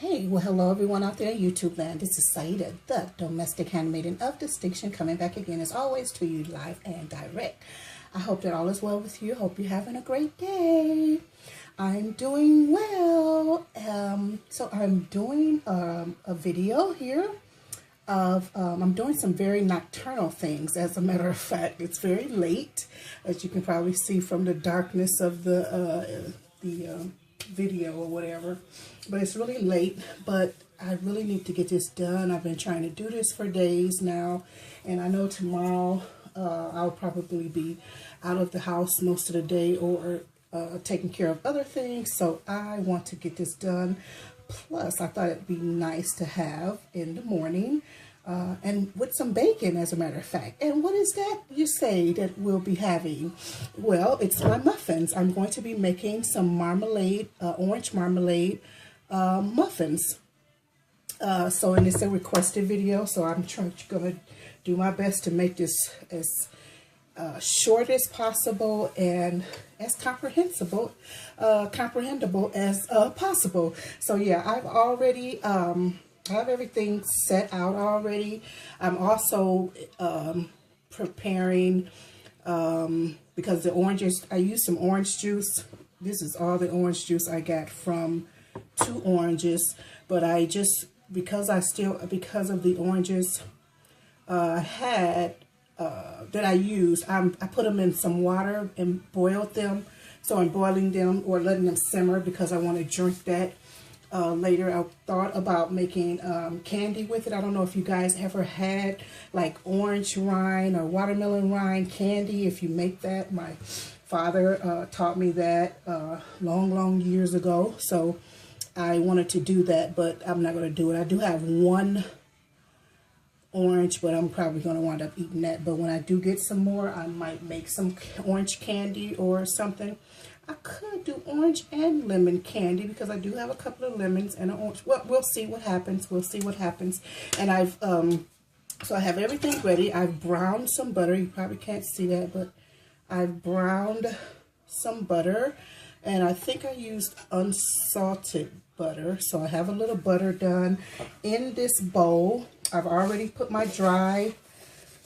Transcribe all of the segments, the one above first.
Hey, well, hello everyone out there in YouTube land. This is Saida, the domestic handmaiden of distinction, coming back again as always to you live and direct. I hope that all is well with you. Hope you're having a great day. I'm doing well. So I'm doing a video here of I'm doing some very nocturnal things. As a matter of fact, it's very late, as you can probably see from the darkness of the video or whatever, but it's really late. But I really need to get this done. I've been trying to do this for days now, and I know tomorrow I'll probably be out of the house most of the day or taking care of other things, so I want to get this done. Plus, I thought it'd be nice to have in the morning and with some bacon, as a matter of fact. And what is that, you say, that we'll be having? Well, it's my muffins. I'm going to be making some marmalade, orange marmalade muffins. And it's a requested video, so I'm going to do my best to make this as short as possible and as comprehensible as possible. So yeah, I've already have everything set out already. I'm also preparing because the oranges, I used some orange juice. This is all the orange juice I got from 2 oranges, but I just, because of the oranges had that I used, I put them in some water and boiled them. So I'm boiling them or letting them simmer because I want to drink that later. I thought about making candy with it. I don't know if you guys ever had like orange rind or watermelon rind candy. If you make that, my father taught me that long years ago. So I wanted to do that, but I'm not going to do it. I do have 1 orange, but I'm probably going to wind up eating that. But when I do get some more, I might make some orange candy or something. I could do orange and lemon candy because I do have a couple of lemons and an orange. Well, we'll see what happens. We'll see what happens. And I've so I have everything ready. I've browned some butter. You probably can't see that, but I've browned some butter, and I think I used unsalted butter. So I have a little butter done in this bowl. I've already put my dry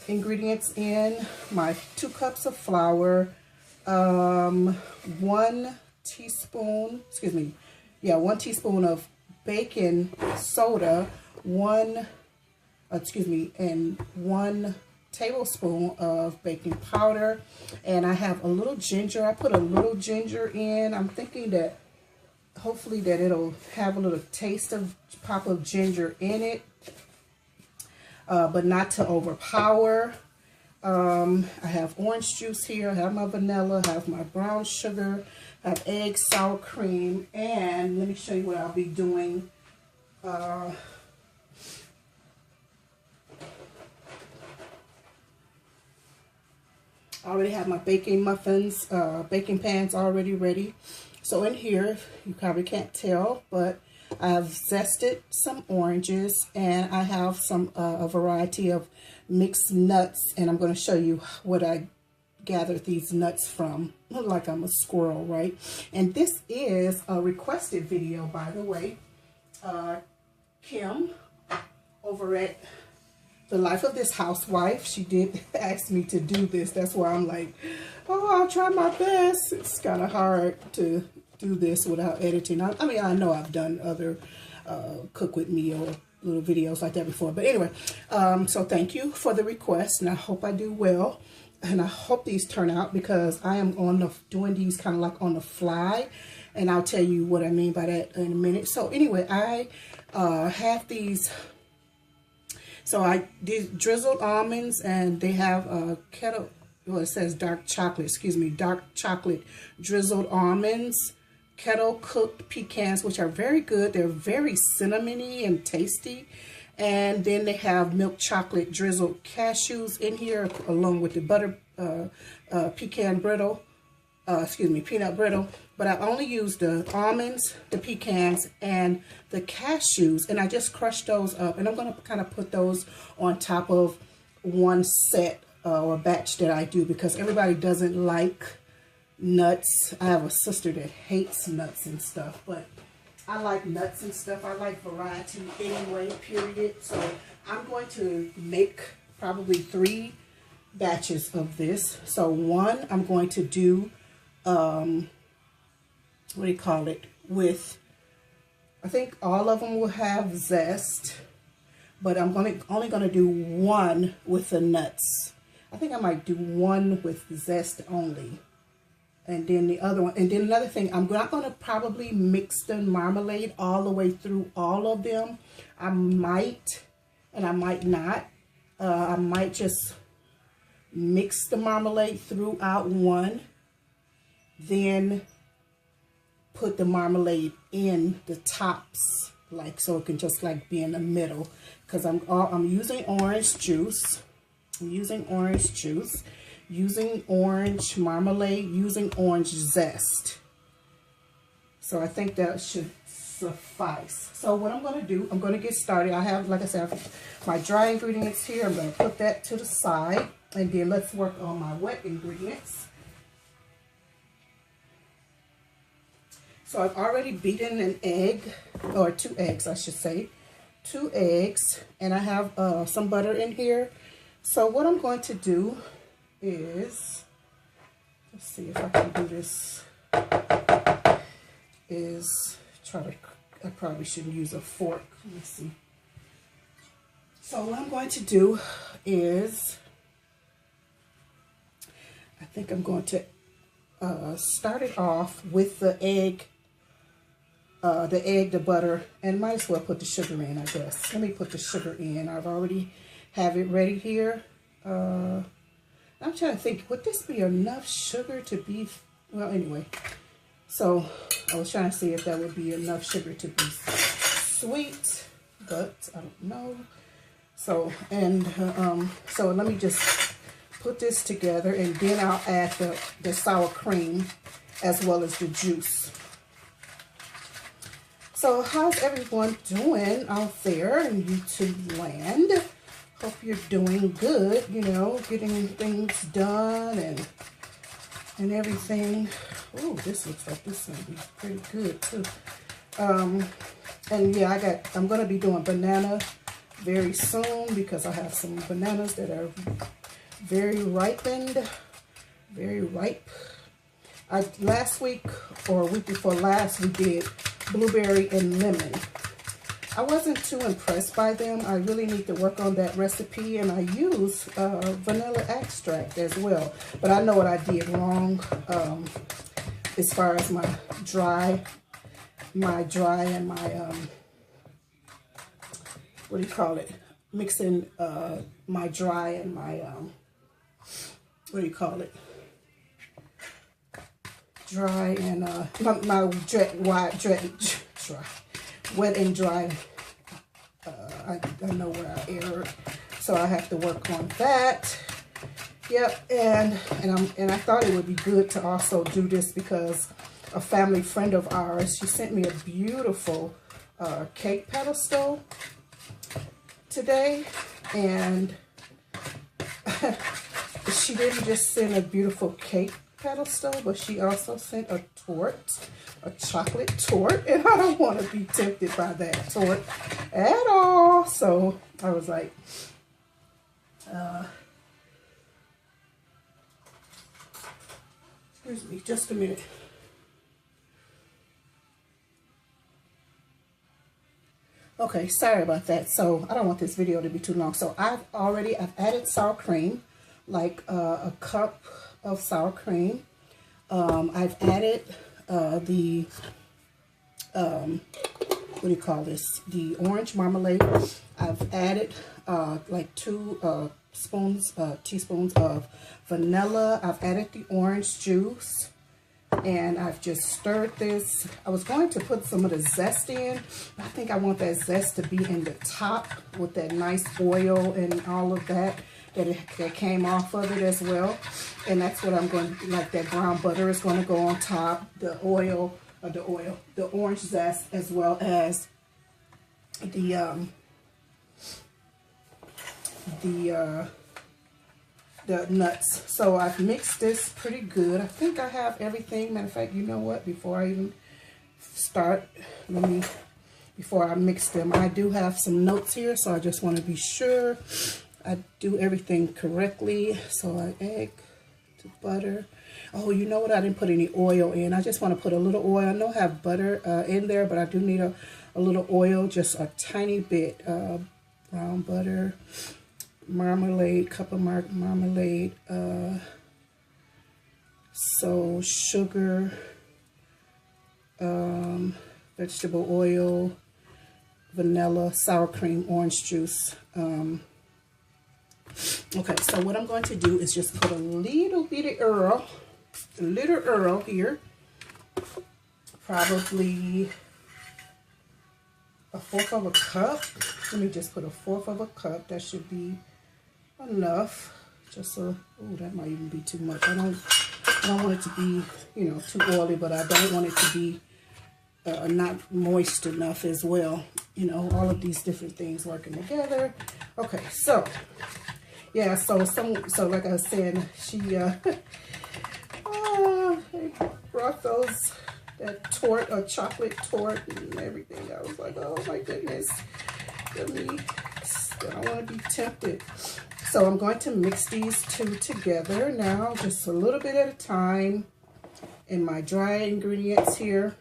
ingredients in, my 2 cups of flour, 1 teaspoon of baking soda, and 1 tablespoon of baking powder. And I have a little ginger. I put a little ginger in. I'm thinking that hopefully that it'll have a little taste of pop of ginger in it. But not to overpower. I have orange juice here. I have my vanilla. I have my brown sugar. I have eggs, sour cream. And let me show you what I'll be doing. I already have my baking muffins, baking pans already ready. So in here, you probably can't tell, but I've zested some oranges, and I have some a variety of mixed nuts, and I'm going to show you what I gathered these nuts from. Like I'm a squirrel, right? And this is a requested video, by the way. Kim over at The Life of This Housewife, she did ask me to do this. That's why I'm like, oh, I'll try my best. It's kind of hard to do this without editing. I mean, I know I've done other cook with me or little videos like that before, but anyway, so thank you for the request, and I hope I do well, and I hope these turn out, because I am doing these kind of like on the fly, and I'll tell you what I mean by that in a minute. So anyway, I have these. So I did drizzled almonds, and they have kettle. Well, it says dark chocolate. Excuse me, dark chocolate drizzled almonds. Kettle cooked pecans, which are very good. They're very cinnamony and tasty. And then they have milk chocolate drizzled cashews in here, along with the butter peanut brittle. But I only used the almonds, the pecans, and the cashews, and I just crushed those up. And I'm going to kind of put those on top of one set or batch that I do, because everybody doesn't like nuts. I have a sister that hates nuts and stuff, but I like nuts and stuff. I like variety anyway, period. So I'm going to make probably 3 batches of this. So one, I'm going to do, what do you call it, with, I think all of them will have zest, but I'm only going to do one with the nuts. I think I might do one with zest only. And then the other one, and then another thing, I'm not going to probably mix the marmalade all the way through all of them. I might, and I might not. I might just mix the marmalade throughout one, then put the marmalade in the tops, like so it can just like be in the middle. Because I'm using orange juice. I'm using orange juice. Using orange marmalade, using orange zest. So I think that should suffice. So what I'm going to do, I'm going to get started. I have, like I said, I have my dry ingredients here. I'm going to put that to the side. And then let's work on my wet ingredients. So I've already beaten an egg, or 2 eggs, I should say. 2 eggs. And I have some butter in here. So what I'm going to do is, let's see if I can do this, is try to, I probably shouldn't use a fork. Let me see. So what I'm going to do is, I think I'm going to start it off with the egg, the butter, and might as well put the sugar in, I guess. Let me put the sugar in. I've already have it ready here. I'm trying to think, would this be enough sugar to be, well, anyway. So I was trying to see if that would be enough sugar to be sweet, but I don't know. So, and so let me just put this together, and then I'll add the sour cream as well as the juice. So how's everyone doing out there in YouTube land? Hope you're doing good, you know, getting things done and everything. Oh, this looks like this is going to be pretty good too. And yeah, I'm going to be doing banana very soon because I have some bananas that are very ripened, very ripe. Last week or week before last, we did blueberry and lemon. I wasn't too impressed by them. I really need to work on that recipe, and I use vanilla extract as well. But I know what I did wrong as far as my dry and my, what do you call it? Mixing my dry and my, what do you call it? Dry and my wet and dry. I know where I erred, so I have to work on that. Yep, and I thought it would be good to also do this because a family friend of ours, she sent me a beautiful cake pedestal today, and she didn't just send a beautiful cake pedestal, but she also sent a torte, a chocolate torte, and I don't want to be tempted by that torte at all. So I was like, excuse me, just a minute. Okay, sorry about that. So I don't want this video to be too long. So I've added sour cream, like a cup of sour cream. I've added the what do you call this? The orange marmalade. I've added like 2 teaspoons of vanilla. I've added the orange juice, and I've just stirred this. I was going to put some of the zest in. I think I want that zest to be in the top with that nice oil and all of that. That came off of it as well, and that's what I'm going to, like that brown butter is going to go on top, the orange zest, as well as the nuts. So I've mixed this pretty good. I think I have everything. Matter of fact, you know what? Before I even start, before I mix them, I do have some notes here, so I just want to be sure I do everything correctly. So egg to butter. Oh, you know what? I didn't put any oil in. I just want to put a little oil. I know I have butter in there, but I do need a little oil, just a tiny bit. Brown butter, marmalade, cup of marmalade, so sugar, vegetable oil, vanilla, sour cream, orange juice. Okay, so what I'm going to do is just put a little bitty Earl here, probably a fourth of a cup. Let me just put a fourth of a cup. That should be enough. Just oh, that might even be too much. I don't want it to be, you know, too oily, but I don't want it to be not moist enough as well. You know, all of these different things working together. Okay, so yeah, so like I was saying, she they brought that torte, a chocolate torte and everything. I was like, oh my goodness, I don't want to be tempted. So I'm going to mix these two together now, just a little bit at a time. In my dry ingredients here,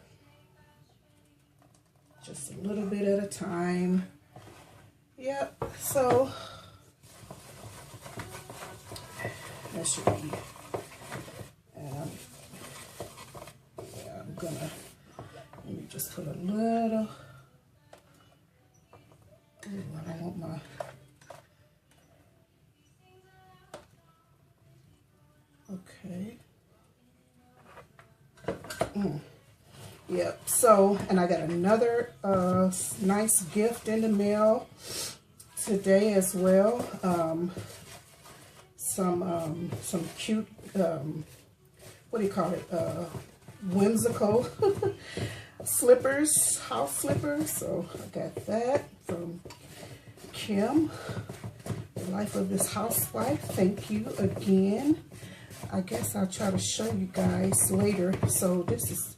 just a little bit at a time. Yep, so that should be, yeah, I'm gonna, let me just put a little, I don't want my, okay. Yep, so, and I got another nice gift in the mail today as well. Some cute, what do you call it, whimsical slippers, house slippers. So I got that from Kim, the life of this housewife. Thank you again. I guess I'll try to show you guys later. So this is,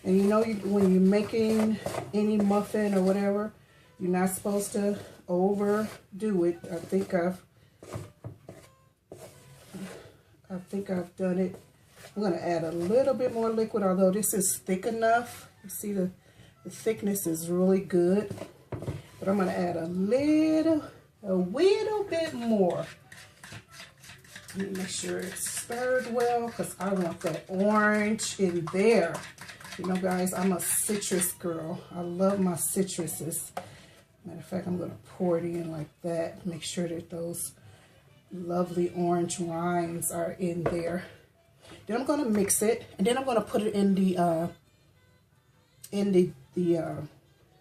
and you know, when you're making any muffin or whatever, you're not supposed to overdo it. I think I've done it. I'm going to add a little bit more liquid, although this is thick enough. You see the thickness is really good. But I'm going to add a little bit more. Let me make sure it's stirred well, because I want that orange in there. You know, guys, I'm a citrus girl. I love my citruses. Matter of fact, I'm going to pour it in like that. Make sure that those lovely orange rinds are in there. Then I'm going to mix it, and then I'm going to put it in the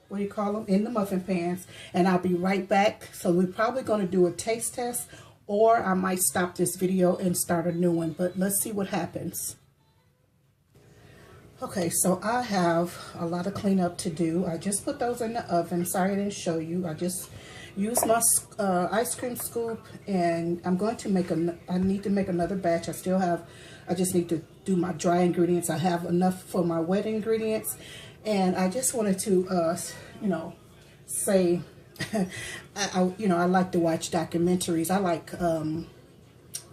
what do you call them? In the muffin pans, and I'll be right back. So we're probably going to do a taste test, or I might stop this video and start a new one, but let's see what happens. Okay, so I have a lot of cleanup to do. I just put those in the oven. Sorry I didn't show you. I just used my ice cream scoop, and I'm going to make I need to make another batch. I just need to do my dry ingredients. I have enough for my wet ingredients, and I just wanted to, you know, say, I like to watch documentaries. I like,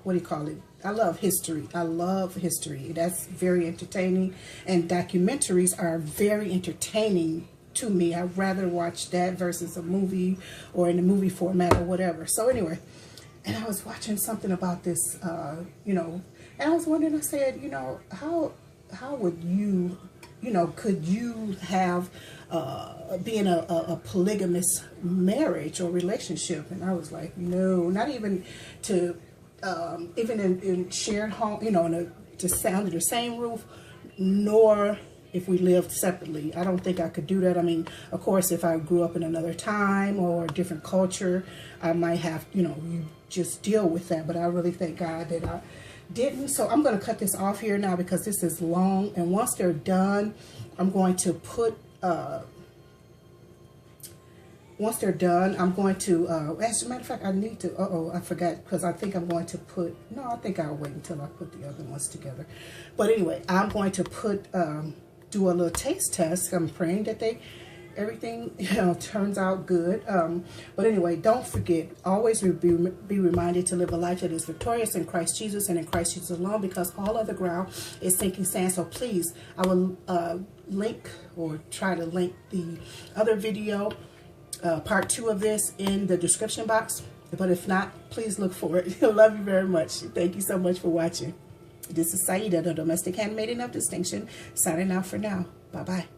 what do you call it? I love history. I love history. That's very entertaining, and documentaries are very entertaining to me. I'd rather watch that versus a movie or in a movie format or whatever. So anyway, and I was watching something about this, you know, and I was wondering, I said, you know, how would you, you know, could you have being a polygamous marriage or relationship? And I was like, no, not even to even in shared home, you know, just under the same roof, nor if we lived separately. I don't think I could do that. I mean, of course, if I grew up in another time or a different culture, I might have, you know, you just deal with that. But I really thank God that I didn't. So I'm going to cut this off here now because this is long. And once they're done, I'm going to put, once they're done, I'm going to, as a matter of fact, I need to, I forgot, because I think I'm going to put, no, I think I'll wait until I put the other ones together. But anyway, I'm going to put do a little taste test. I'm praying that everything, turns out good. But anyway, don't forget, always be reminded to live a life that is victorious in Christ Jesus and in Christ Jesus alone, because all other ground is sinking sand. So please, I will link or try to link the other video, part 2 of this, in the description box. But if not, please look for it. I love you very much. Thank you so much for watching. This is Saida, the Domestic Handmaiden of Distinction, signing out for now. Bye-bye.